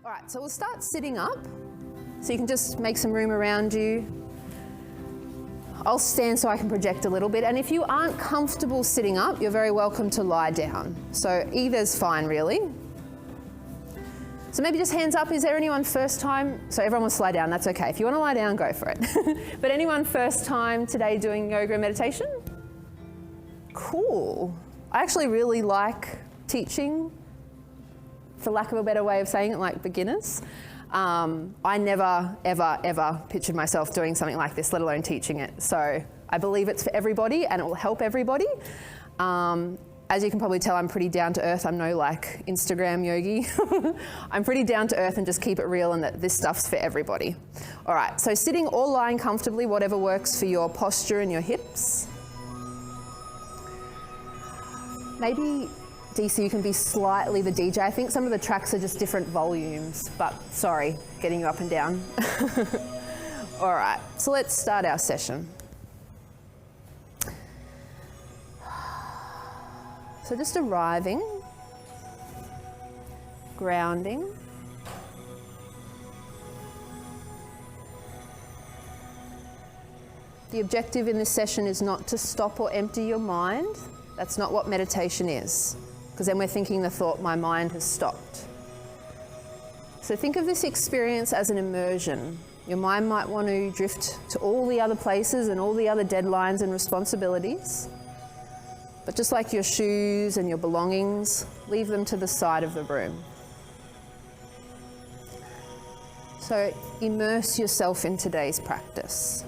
All right, so we'll start sitting up. So you can just make some room around you. I'll stand so I can project a little bit. And if you aren't comfortable sitting up, you're very welcome to lie down. So either's fine, really. So maybe just hands up. Is there anyone first time? So everyone wants to lie down, that's okay. If you want to lie down, go for it. But anyone first time today doing yoga and meditation? Cool. I actually really like teaching, for lack of a better way of saying it, like beginners. I never, ever, ever pictured myself doing something like this, let alone teaching it. So I believe it's for everybody and it will help everybody. As you can probably tell, I'm pretty down to earth. I'm no like Instagram yogi. I'm pretty down to earth and just keep it real, and that this stuff's for everybody. All right, so sitting or lying comfortably, whatever works for your posture and your hips. Maybe, DC, you can be slightly the DJ. I think some of the tracks are just different volumes, but sorry, getting you up and down. All right, so let's start our session. So just arriving, grounding. The objective in this session is not to stop or empty your mind. That's not what meditation is, because then we're thinking the thought, my mind has stopped. So think of this experience as an immersion. Your mind might want to drift to all the other places and all the other deadlines and responsibilities. But just like your shoes and your belongings, leave them to the side of the room. So immerse yourself in today's practice.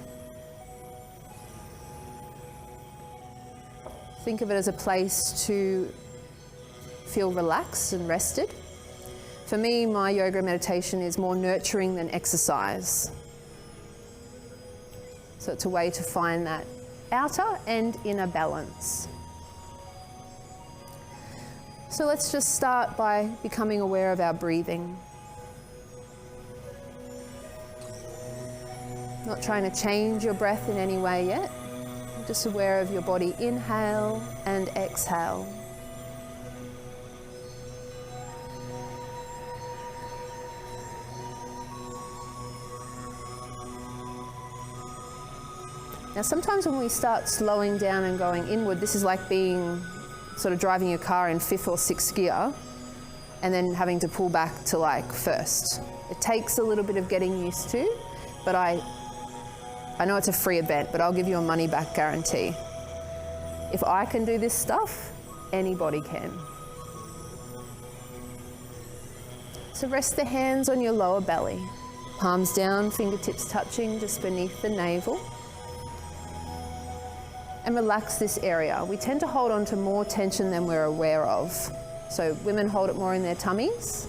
Think of it as a place to feel relaxed and rested. For me, my yoga meditation is more nurturing than exercise. So it's a way to find that outer and inner balance. So let's just start by becoming aware of our breathing. Not trying to change your breath in any way yet. Just aware of your body inhale and exhale. Now sometimes when we start slowing down and going inward, this is like being sort of driving your car in 5th or 6th gear and then having to pull back to like first. It takes a little bit of getting used to, but I know it's a free event, but I'll give you a money back guarantee. If I can do this stuff, anybody can. So rest the hands on your lower belly. Palms down, fingertips touching just beneath the navel. And relax this area. We tend to hold on to more tension than we're aware of. So women hold it more in their tummies,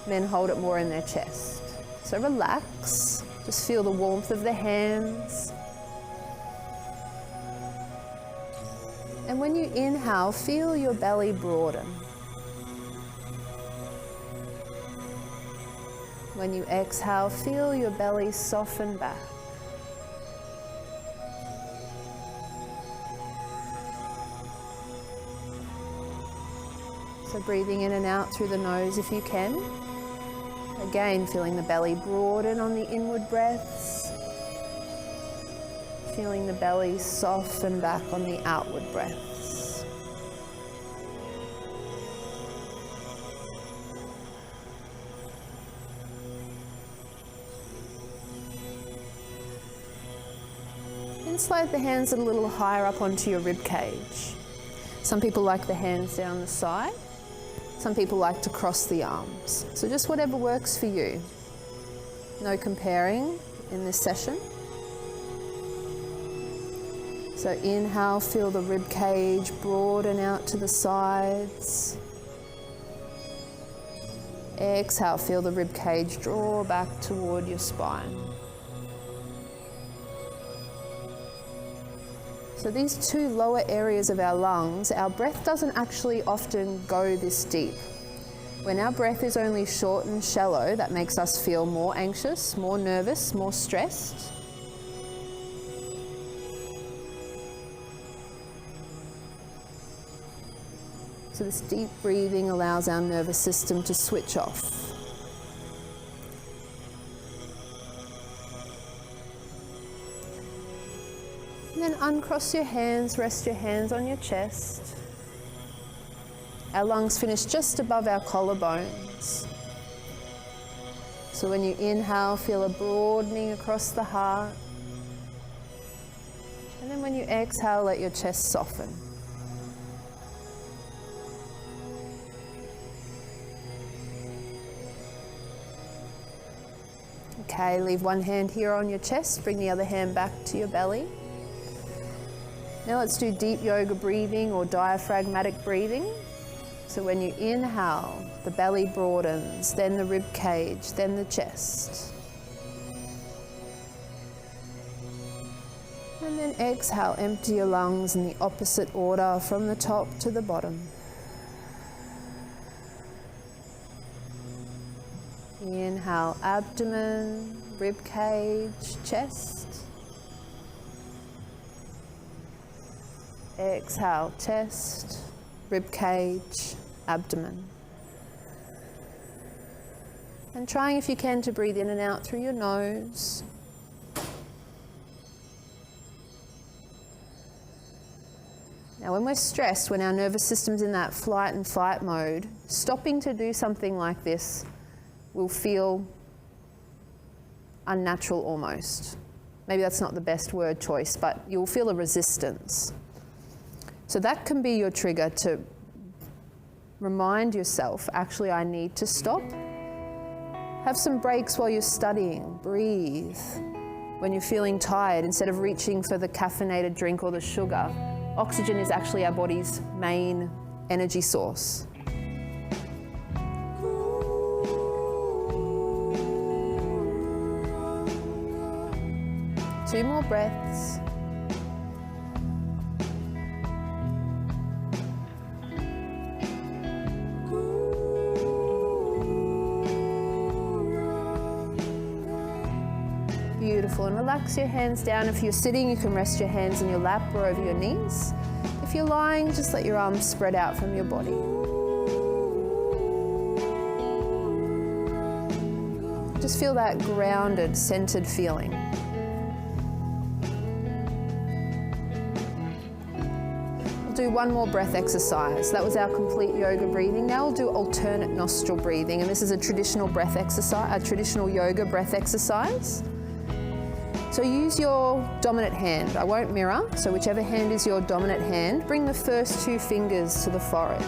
men hold it more in their chest. So relax, just feel the warmth of the hands. And when you inhale, feel your belly broaden. When you exhale, feel your belly soften back. So breathing in and out through the nose if you can. Again, feeling the belly broaden on the inward breaths. Feeling the belly soften back on the outward breaths. Then slide the hands a little higher up onto your rib cage. Some people like the hands down the side. Some people like to cross the arms. So just whatever works for you. No comparing in this session. So inhale, feel the rib cage broaden out to the sides. Exhale, feel the rib cage draw back toward your spine. So these two lower areas of our lungs, our breath doesn't actually often go this deep. When our breath is only short and shallow, that makes us feel more anxious, more nervous, more stressed. So this deep breathing allows our nervous system to switch off. then uncross your hands, rest your hands on your chest. Our lungs finish just above our collarbones. So when you inhale, feel a broadening across the heart. And then when you exhale, let your chest soften. Okay, leave one hand here on your chest, bring the other hand back to your belly. Now let's do deep yoga breathing or diaphragmatic breathing. So when you inhale, the belly broadens, then the rib cage, then the chest. And then exhale, empty your lungs in the opposite order from the top to the bottom. Inhale, abdomen, rib cage, chest. Exhale, chest, rib cage, abdomen. And trying, if you can, to breathe in and out through your nose. Now when we're stressed, when our nervous system's in that flight and fight mode, stopping to do something like this will feel unnatural almost. Maybe that's not the best word choice, but you'll feel a resistance. So that can be your trigger to remind yourself, actually I need to stop. Have some breaks while you're studying, breathe. When you're feeling tired, instead of reaching for the caffeinated drink or the sugar, oxygen is actually our body's main energy source. 2 more breaths. Beautiful, and relax your hands down. If you're sitting, you can rest your hands in your lap or over your knees. If you're lying, just let your arms spread out from your body. Just feel that grounded, centered feeling. Do one more breath exercise. That was our complete yoga breathing. Now we'll do alternate nostril breathing, and this is a traditional breath exercise, a traditional yoga breath exercise. So use your dominant hand. I won't mirror, so whichever hand is your dominant hand, bring the first 2 fingers to the forehead.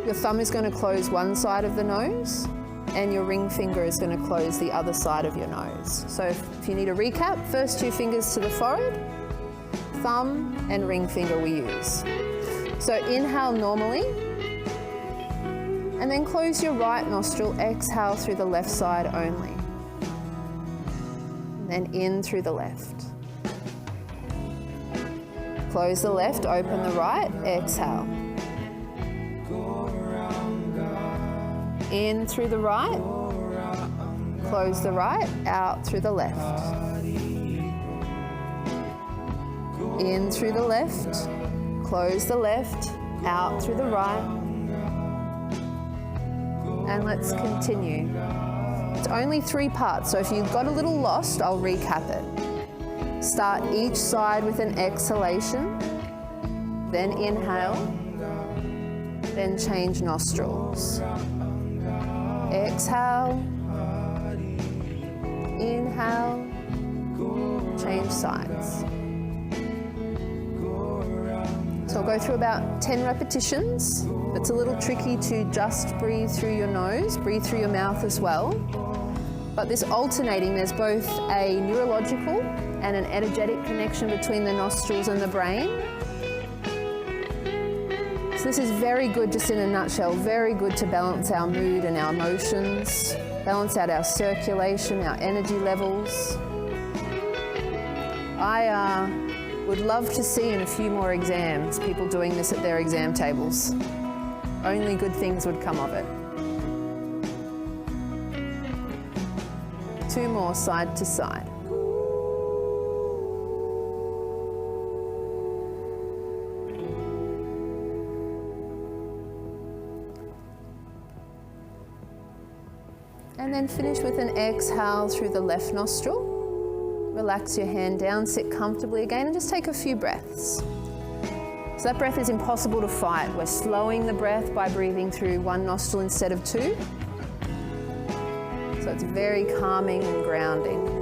Your thumb is going to close one side of the nose, and your ring finger is going to close the other side of your nose. So if you need a recap, first 2 fingers to the forehead, thumb and ring finger we use. So inhale normally, and then close your right nostril, exhale through the left side only. And then in through the left. Close the left, open the right, exhale. In through the right, close the right, out through the left. In through the left, close the left, out through the right. And let's continue. It's only 3 parts, so if you got a little lost, I'll recap it. Start each side with an exhalation, then inhale, then change nostrils. Exhale, inhale, change sides. So I'll go through about 10 repetitions. It's a little tricky to just breathe through your nose, breathe through your mouth as well. But this alternating, there's both a neurological and an energetic connection between the nostrils and the brain. So this is very good, just in a nutshell, very good to balance our mood and our emotions, balance out our circulation, our energy levels. I would love to see in a few more exams people doing this at their exam tables. Only good things would come of it. 2 more side to side. And then finish with an exhale through the left nostril. Relax your hand down, sit comfortably again, and just take a few breaths. So that breath is impossible to fight. We're slowing the breath by breathing through one nostril instead of two. So it's very calming and grounding.